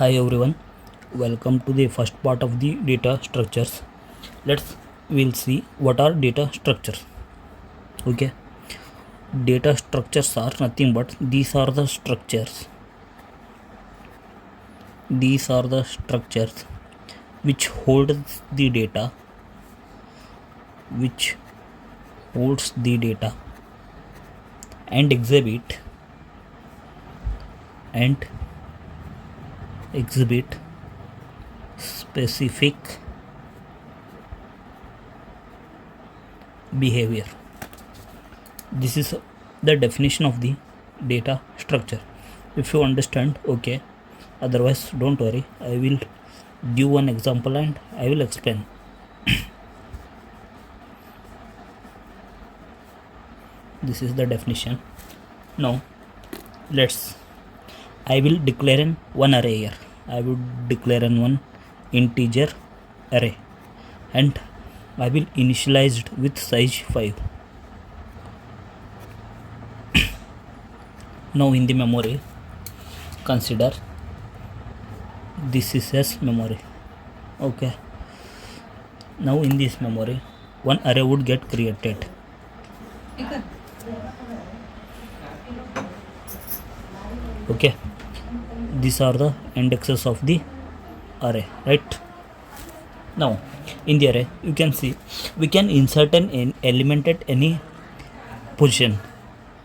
Hi everyone, welcome to the first part of the data structures. We'll see what are data structures. Okay, data structures are nothing but these are the structures. These are the structures which holds the data, which holds the data and exhibit specific behavior. This is the definition of the data structure. If you understand, okay, otherwise don't worry, I will give one example and I will explain. This is the definition. Now I will declare in one array here. I will declare in one integer array and I will initialize it with size 5. Now in the memory, consider this is as memory. Okay. Now in this memory, one array would get created. Okay. These are the indexes of the array, right? Now in the array you can see we can insert an element at any position,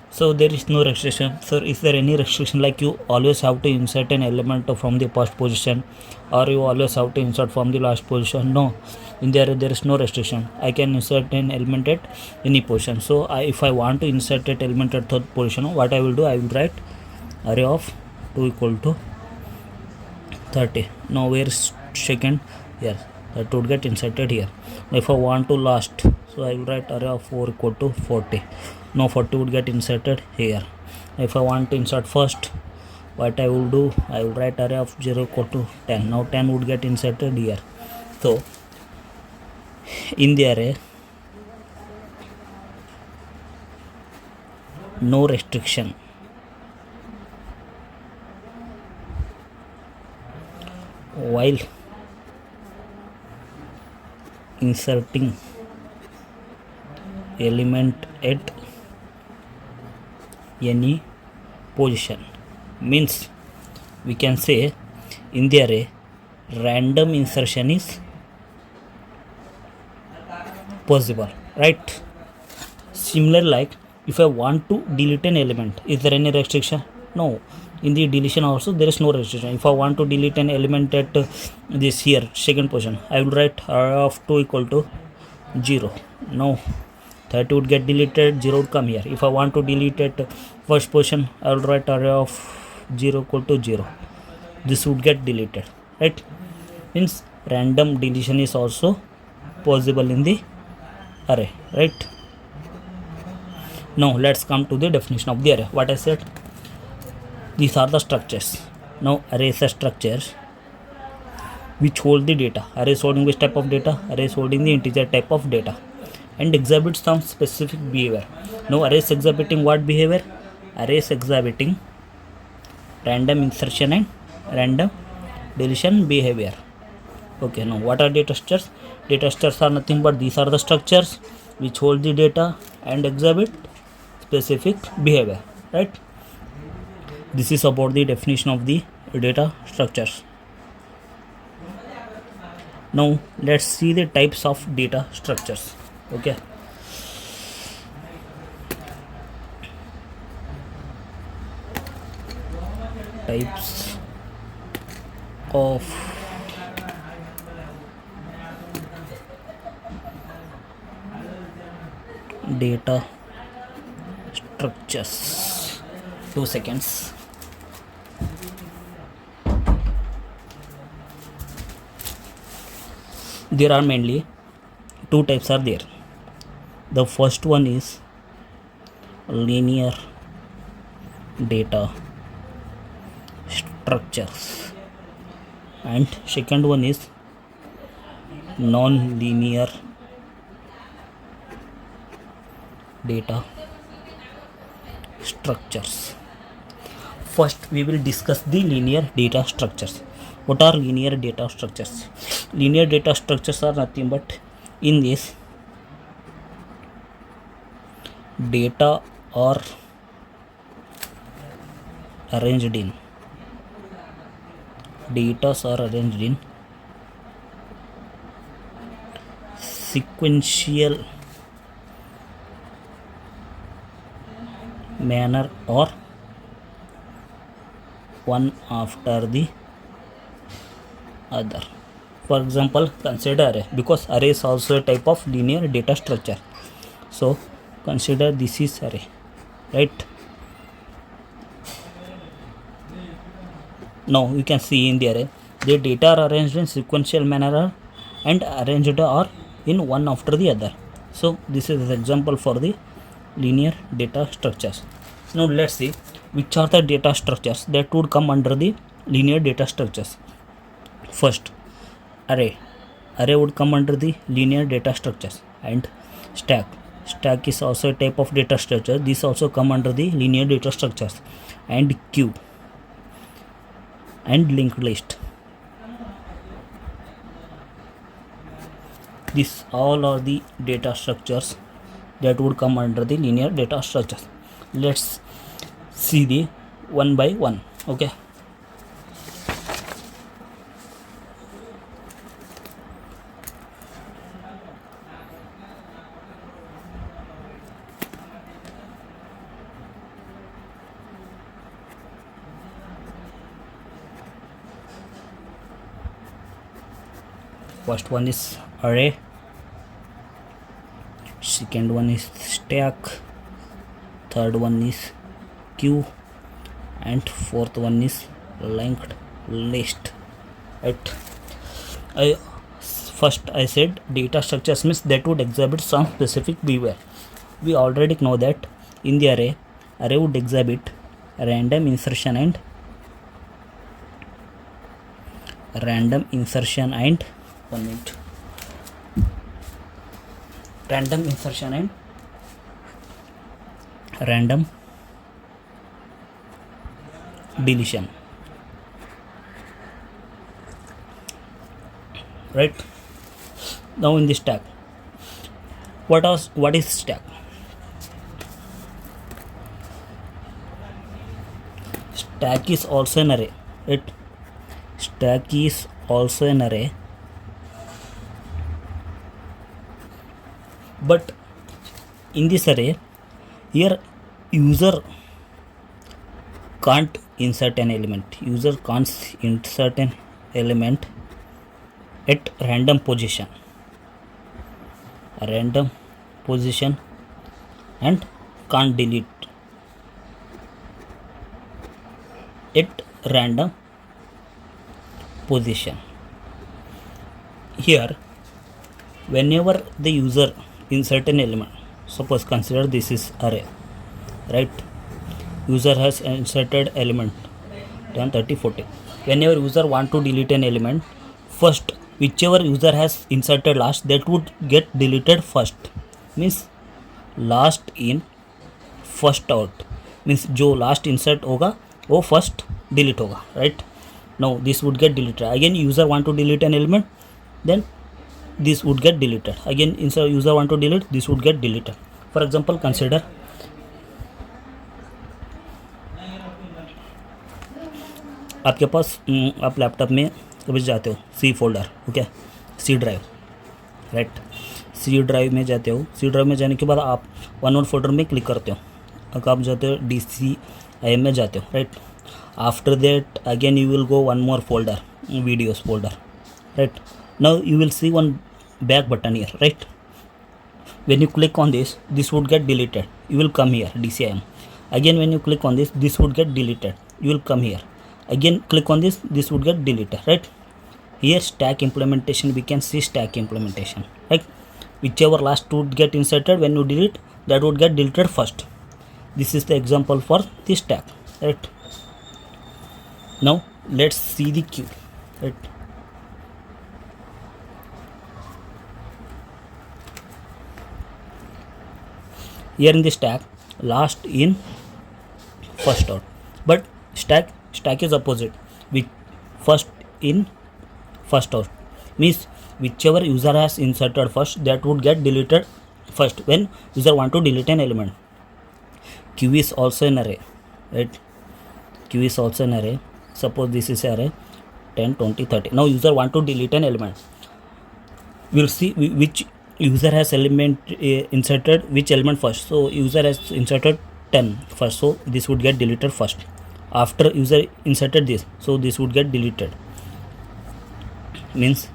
so there is no restriction. So is there any restriction like you always have to insert an element from the first position or you always have to insert from the last position? No, in the array there is no restriction. I can insert an element at any position. So if I want to insert an element at third position, what I will do, I will write array of 2 equal to 30. Now where is second? Here, that would get inserted here. If I want to last, so I will write array of 4 equal to 40. Now 40 would get inserted here. If I want to insert first, what I will do, I will write array of 0 equal to 10. Now 10 would get inserted here. So in the array, no restriction. While inserting element at any position, means we can say in the array random insertion is possible, right? Similar like if I want to delete an element, is there any restriction? No. In the deletion also there is no restriction. If I want to delete an element at this here second position, I will write array of 2 equal to 0. Now 30 would get deleted, 0 would come here. If I want to delete at first position, I will write array of 0 equal to 0. This would get deleted, right? Means random deletion is also possible in the array, right? Now let's come to the definition of the array. What I said, these are the structures. Now array is a structure which hold the data. Array is holding which type of data? Array is holding the integer type of data and exhibits some specific behavior. Now array is exhibiting what behavior? Array is exhibiting random insertion and random deletion behavior. Okay, now what are data structures? Data structures are nothing but these are the structures which hold the data and exhibit specific behavior, right? This is about the definition of the data structures. Now let's see the types of data structures. Okay. Types of data structures. 2 seconds. There are mainly two types are there. The first one is linear data structures and second one is non-linear data structures. First we will discuss the linear data structures. What are linear data structures? Linear data structures are nothing but in this data are arranged in sequential manner or one after the other. For example, consider array, because array is also a type of linear data structure. So consider this is array, right? Now you can see in the array the data are arranged in sequential manner and arranged or in one after the other. So this is an example for the linear data structures. Now let's see which are the data structures that would come under the linear data structures. First, array would come under the linear data structures, and stack is also a type of data structure. This also come under the linear data structures, and queue and linked list. These all are the data structures that would come under the linear data structures. Let's see the one by one. Okay. First one is array, second one is stack, third one is queue, and fourth one is linked list. Right. I said data structures means that would exhibit some specific behavior. We already know that in the array would exhibit random insertion and random insertion and random deletion, right? Now in the stack, what is stack? Stack is also an array, right? Stack is also an array, but in this array here user can't insert an element. At random position and can't delete at random position. Here whenever the user insert an element, suppose consider this is array, right? User has inserted element 10, 30, 40. Whenever user want to delete an element, first whichever user has inserted last, that would get deleted first. Means last in first out, means जो last insert होगा वो first delete होगा, right? Now this would get deleted. Again user want to delete an element, then this would get deleted. Again insert user want to delete, this would get deleted. For example, consider आपके पास आप laptop में कभी जाते हो C folder, okay, C drive, right? C drive में जाते हो, सी drive में जाने के बाद आप वन फोल्डर में क्लिक करते हो, अगर आप जाते हो DCIM में जाते हो, right? After that again you will go one more folder, videos folder, right? Now you will see one back button here, right? When you click on this, this would get deleted. You will come here, DCIM. Again when you click on this, this would get deleted. You will come here. Again click on this, this would get deleted, right? Here stack implementation, we can see stack implementation, right? Whichever last would get inserted, when you delete, that would get deleted first. This is the example for the stack, right? Now let's see the queue, right? Here in the stack, last in first out, but stack is opposite. We first in first out, means whichever user has inserted first, that would get deleted first when user want to delete an element. Q is also an array, right? Q is also an array. Suppose this is array 10, 20, 30. Now user want to delete an element. We'll see which user has element inserted which element first. So user has inserted 10 first, so this would get deleted first. After user inserted this, so this would get deleted. Means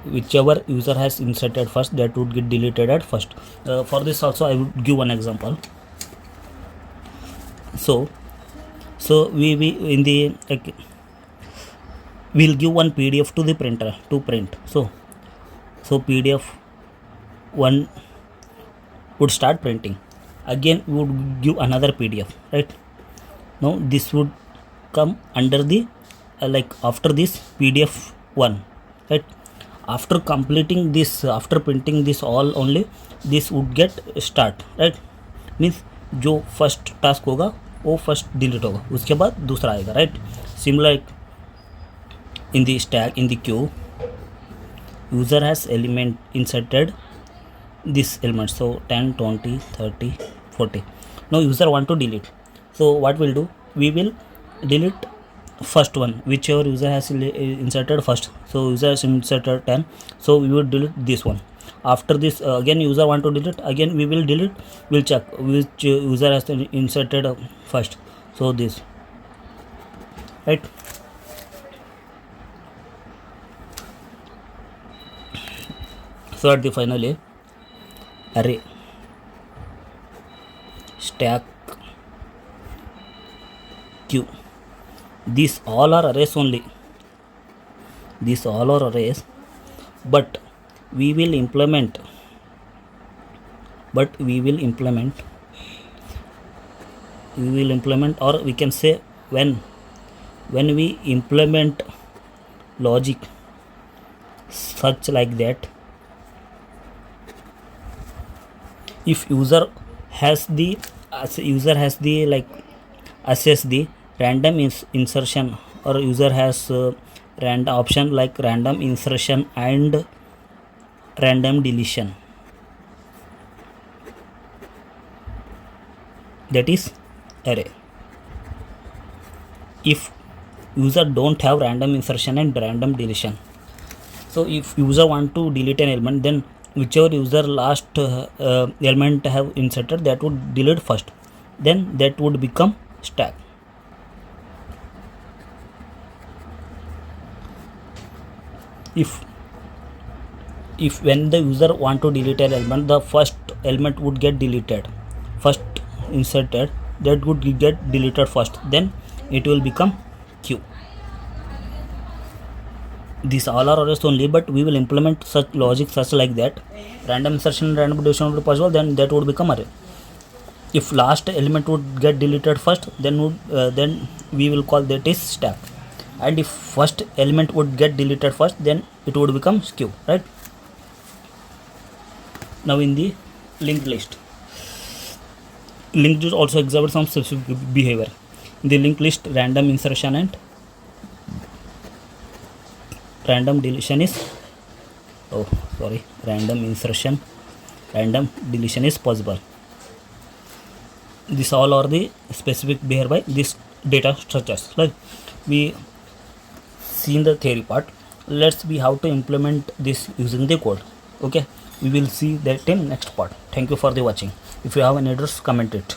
whichever user has inserted first, that would get deleted at first. For this also I would give one example. So we in the we'll give one PDF to the printer to print. So PDF 1 would start printing. Again we would give another PDF, right? Now this would come under the after this PDF 1, right? After completing this, after printing this all only, this would get start, right? Means जो first task होगा वो first delete होगा, उसके बाद दूसरा आएगा, right? Similar in the stack, in the queue, user has element inserted this element, so 10, 20, 30, 40. Now user want to delete, so what we'll do, we will delete first one, whichever user has inserted first. So user has inserted 10, so we will delete this one. After this again user want to delete, again we will delete, we'll check which user has inserted first, so this, right? So at the finally array stack queue, these all are arrays only, these all are arrays, but we will implement or we can say when we implement logic such like that, if user has the assess the random insertion, or user has random option like random insertion and random deletion, that is array. If user don't have random insertion and random deletion, so if user want to delete an element, then whichever user last element have inserted, that would delete first, then that would become stack. If when the user want to delete an element, the first element would get deleted, first inserted, that would get deleted first, then it will become queue. These all are arrays only, but we will implement such logic such like that random insertion and random deletion would be possible, then that would become array. If last element would get deleted first, then we will call that is stack, and if first element would get deleted first, then it would become queue, right? Now in the linked list also exhibits some specific behavior. In the linked list, random insertion and random deletion is random insertion, random deletion is possible. This all are the specific behavior by this data structures. Like we see in the theory part, let's see how to implement this using the code. Okay, we will see that in next part. Thank you for the watching. If you have any errors, comment it.